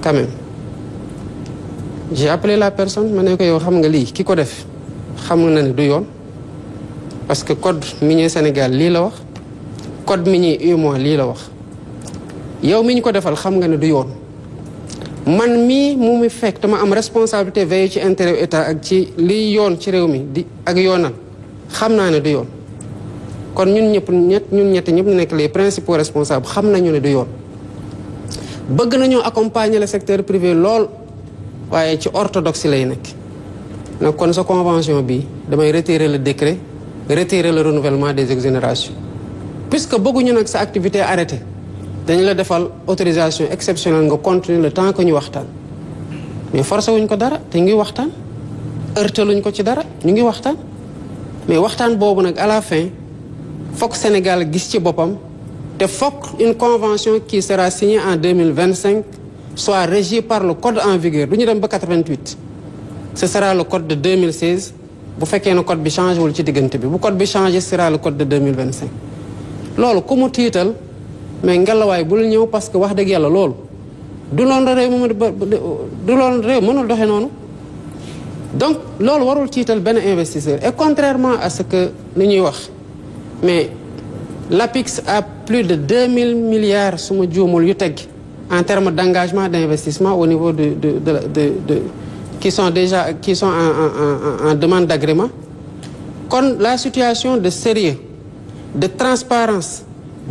quand même j'ai appelé la personne ma ne ko yow xam nga lii ki ko def xam nga ne du yoon parce que code minier Sénégal lii la wax code minier UEMOA lii la wax yow mi ñu ko defal xam nga ne du yoon man mii mu mi fekk dama am responsabilité veiller ci intérêt état ak ci liy yoon ci réew mi di ak yoonal xam naa ne du yoon kon ñun ñett ñëpp nekk les principaux responsables xam nañu ne du yoon bëgg nañoo accompagner le secteur privé lool waaye ci orthodoxie lay nekk nag kon sa convention bi damay retirer le décret retirer le renouvellement des exonérations puisque bëgguñu nag sa activité arrêtée dañu la defal autorisation exceptionnelle nga continuer le temps que ñu waxtaan mais forcé wuñ ko dara te ñu ngi waxtaan heurtaluñ ko ci dara ñu ngi waxtaan mais waxtaan boobu nag à la fin fokk Sénégal gis ci boppam te fokk une convention qui sera signée en 2025 soit régie par le code en vigueur du ñu dem ba 88 ce sera le code de 2016 bu fekkee ne code bi changé wul ci diggante bi bu code bi changé sera le code de 2025 loolu ku mu tiital mais ngelawaay bul ñëw parce que wax dëgg yàlla loolu du loolu réew mënul doxe noonu donc loolu warul tiital benn investisseur et contrairement à ce que li ñuy wax mais l'APIX a plus de 2000 milliards su ma juumul yu teg en termes d'engagement d'investissement au niveau de qui sont en demande d'agrément kon la situation de sérieux de transparence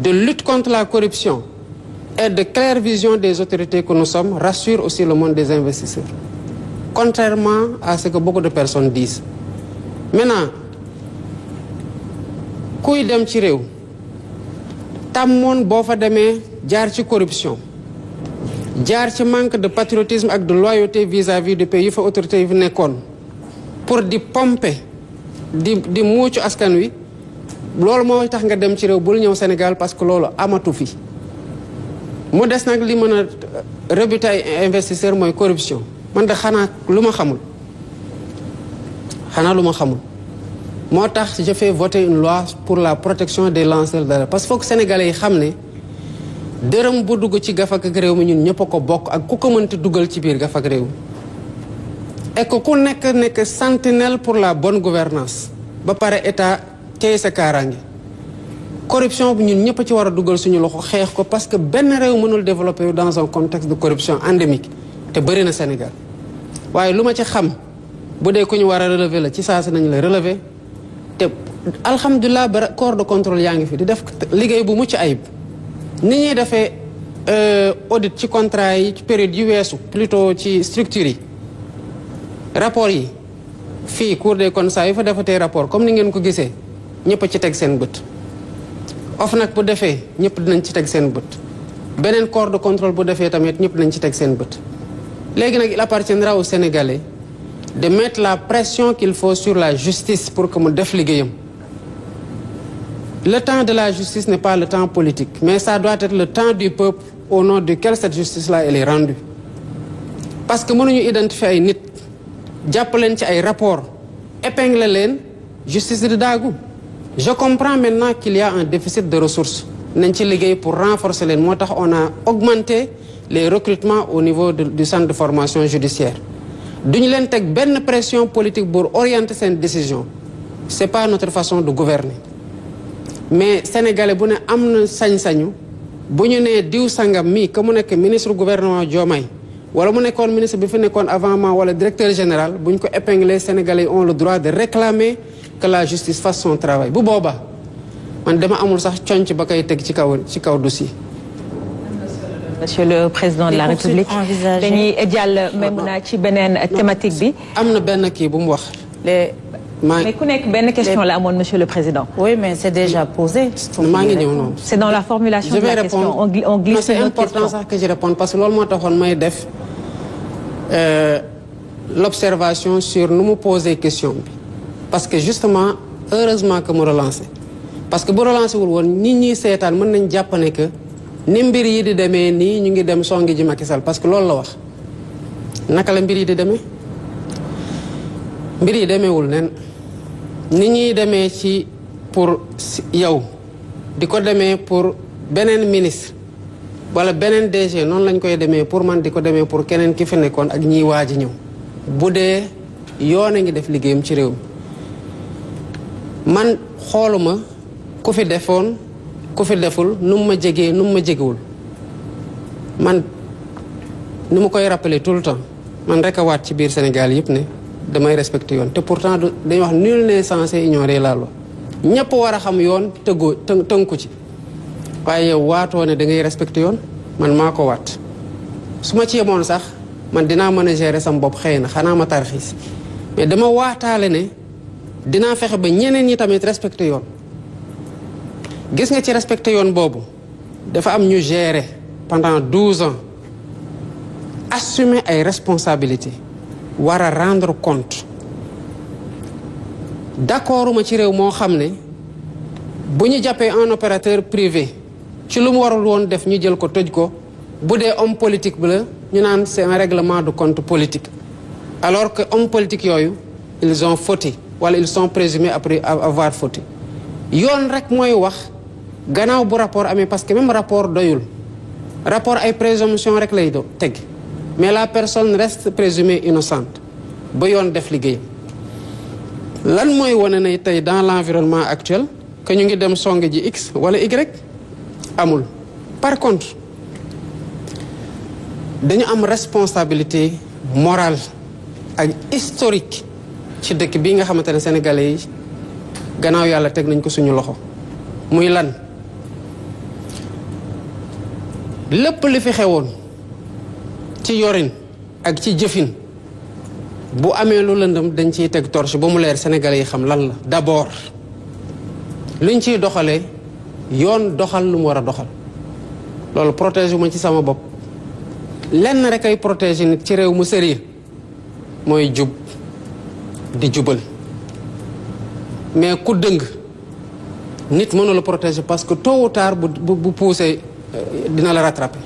de lutte contre la corruption et de claire vision des autorités que nous sommes rassure aussi le monde des investisseurs contrairement à ce que beaucoup de personnes disent maintenant kuy dem ci réew tàmmoon boo fa demee jaar ci corruption jaar ci manque de patriotisme ak de loyauté vis-à-vis du pays yu fa autorités yi fi nekkoon pour di pomper di muucu askan wi loolu moo tax nga dem ci réew bul ñëw Sénégal parce que loolu amatu fi mu des nag li mën a rebuter ay investisseurs mooy corruption man de xanaa lu ma xamul moo tax je fais voter une loi pour la protection des lanceurs d'alerte parce que foog sénégalais yi xam ne dërëm bu dugg ci gafak ak réew mi ñun ñëpp a ko bokk ak ku ko mënti dugal ci biir gafak réew mi et que ku nekk sentinelle pour la bonne gouvernance ba pare état tey sa kaaraange corruption bi ñun ñëpp a ci war a dugal suñu loxo xeex ko parce que benn réew mënul développer dans un contexte de corruption endémique te bëri na Sénégal waaye lu ma ci xam bu dee ku ñu war a relever la ci saa si nañu la relever te alhamdulilah ba corps de contrôle yaa ngi fi di def liggéey bu mucc ayib ni ñuy defee audit ci contrat yi ci période yi weesu plutôt ci structure yi rapport yi fii Cour des comptes saa yu fa defatee rapport comme ni ngeen ko gisee ñëpp a ci teg seen bët OFNAC bu defee ñëpp dinañ ci teg seen bët beneen corps de contrôle bu defee tamit ñëpp dinañ ci teg seen bët léegi nag il appartiendra aux Sénégalais de mettre la pression qu'il faut sur la justice pour que mu def liggéeyam le temps de la justice n'est pas le temps politique mais ça doit être le temps du peuple au nom duquel cette justice-là elle est rendue parce que mënuñu identifier ay nit jàpp leen ci ay rapport épingler leen justice di daagu je comprends maintenant qu'il y a un déficit de ressources nañ ci liggéey pour renforcer leen moo tax on a augmenté les recrutements au niveau du centre de formation judiciaire duñu leen teg benn pression politique pour orienter seen décision c'est pas notre façon de gouverner mais sénégalais bu ne am na sañ-sañu bu ñu nee diw sangam mii que mu nekk ministre gouvernement Diomaye wala mu nekkoon ministre bi fi nekkoon avant moi wala directeur général bu ñu ko épingler sénégalais ont le droit de réclamer que la justice fasse son travail bu boobaa man dama amul sax conc ba koy teg ci kaw dossier. Monsieur le Président de la République dañuy jàll même naa ci beneen thématique bi. am na benn kii bu mu wax. mais ku nekk benn question la amoon Monsieur le Président. Oui, mais c'est déjà posé. maa ngi ñëw noonu. C'est dans la formulation de la question. On glisse c'est important sax que je réponde parce que loolu moo taxoon may def l'observation sur nu mu poser question bi parce que justement heureusement que mu relancé parce que bu relancé wul woon nit ñi seetaan mën nañ jàpp ne que ni mbir yi di demee nii ñu ngi dem songi ji Macky Sall parce que loolu la wax naka la mbir yi di demee mbir yi demeewul nen ni ñuy demee ci pour yow di ko demee pour beneen ministre wala beneen DG noonu lañ koy demee pour man di ko demee pour keneen ki fi nekkoon ak ñiy waaj a ñëw bu dee yoon a ngi def liggéeyam ci réew mi man xooluma ku fi defoon ku fi deful nu mu ma jegee nu mu ma jegewul man ni mu koy rappeler tout le temps man rek a waat ci biir Sénégal yëpp ne damay respecter yoon te pourtant dañuy wax nul n'est censé ignorer la loi ñëpp war a xam yoon tënku ci waaye yow waatoo ne da ngay respecter yoon man maa ko waat su ma ci yemoon sax man dinaa mën a gérer sam bopp xëy na xanaa ma tarxiis mais dama waataale ne dinaa fexe ba ñeneen ñi tamit respecter yoon gis nga ci respecter yoon boobu dafa am ñu gérer pendant 12 ans assumer ay responsabilités war a rendre compte d'accorduma ci réew moo xam ne bu ñu jàppee un opérateur privé ci lu mu warul woon def ñu jël ko tëj ko bu dee homme politique bi la ñu naan c'est un règlement de compte politique alors que homme politique yooyu ils ont fauté wala ils sont présumés après avoir fauté yoon rek mooy wax gannaaw bu rapport amee parce que même rapport doyul rapport ay présomption rek lay teg mais la personne reste présumée innocente ba yoon def liggéeyam lan mooy wane ne tey dans l'environnement actuel que ñu ngi dem songe ji X wala Y amul par contre dañu am responsabilité morale ak historique ci dëkk bi nga xamante ne sénégalais yi gannaaw yàlla teg nañ ko suñu loxo muy lan lépp li fi xewoon ci yorin ak ci jëfin bu amee lu lëndëm dañ ciy teg torche ba mu leer sénégalais yi xam lan la d'abord luñ ciy doxalee yoon doxal lu mu war a doxal loolu protéger ma ci sama bopp lenn rek ay protéger nit ci réew mu sérieux mooy jub di jubal mais ku dëng nit mënu la protéger parce que tôt ou tard bu poussé dina la rattraper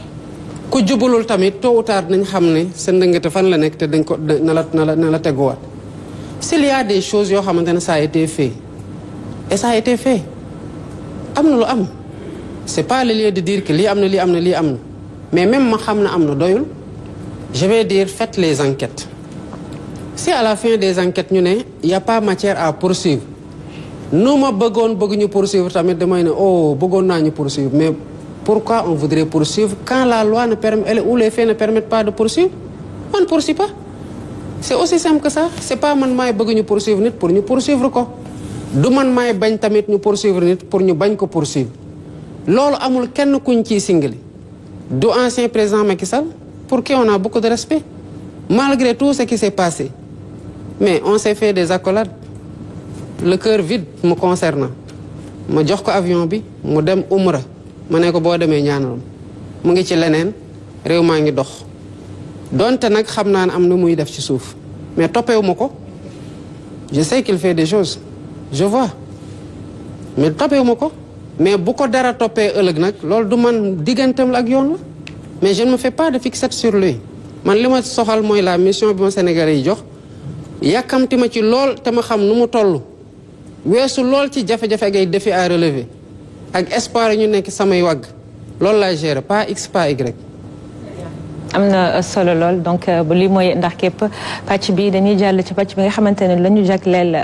ku jubalul tamit tôt ou tard nañ xam ne sa ndëngate fan la nekk te dañ ko na la teguwaat s'il y a des choses yoo xamante ne ça a été fait et ça a été fait am na lu am c'est pas le lieu de dire que lii am na lii am na lii am na mais même ma xam na am na doyul je vais dire faites les enquêtes si à la fin des enquêtes ñu ne y a pas matière à poursuivre nu ma bëgg ñu poursuivre tamit damay ne oh bëggoon naa ñu poursuivre mais pourquoi on voudrait poursuivre quand la loi ne permet ou les faits ne permettent pas de poursuivre on ne poursuit pas c'est aussi simple que ça c'est pas man maay bëgg ñu poursuivre nit pour ñu poursuivre ko du man maay bañ tamit ñu poursuivre nit pour ñu bañ ko poursuivre loolu amul kenn kuñ ciy singali du ancien président Macky Sall pour qui on a beaucoup de respect malgré tout ce qui s'est passé mais on s'est fait des accolades le cœur vide me concernant ma jox ko avion bi mu dem umra ma ne ko boo demee ñaanal mu ngi ci leneen réew maa ngi dox donte nag xam naa ne am na muy def ci suuf mais toppewu ma ko je sais qu'il fait des choses je vois mais toppewu ma ko mais bu ko dara toppee ëllëg nag loolu du man digganteem la ak yoon la mais je ne me fais pas de fixette sur lui man li ma soxal mooy la mission bi ma Sénégalais yi jox yàkkamti ma ci lool te ma xam nu mu toll weesu lool ci jafe-jafe ak ay défis à relever ak espoir yi ñu nekk samay wagg loolu laa gérer pas X pas Y. am na solo lool donc bu lii mooy ndax képp pàcc bi dañuy jàll ci pàcc bi nga xamante ne la ñu jagleel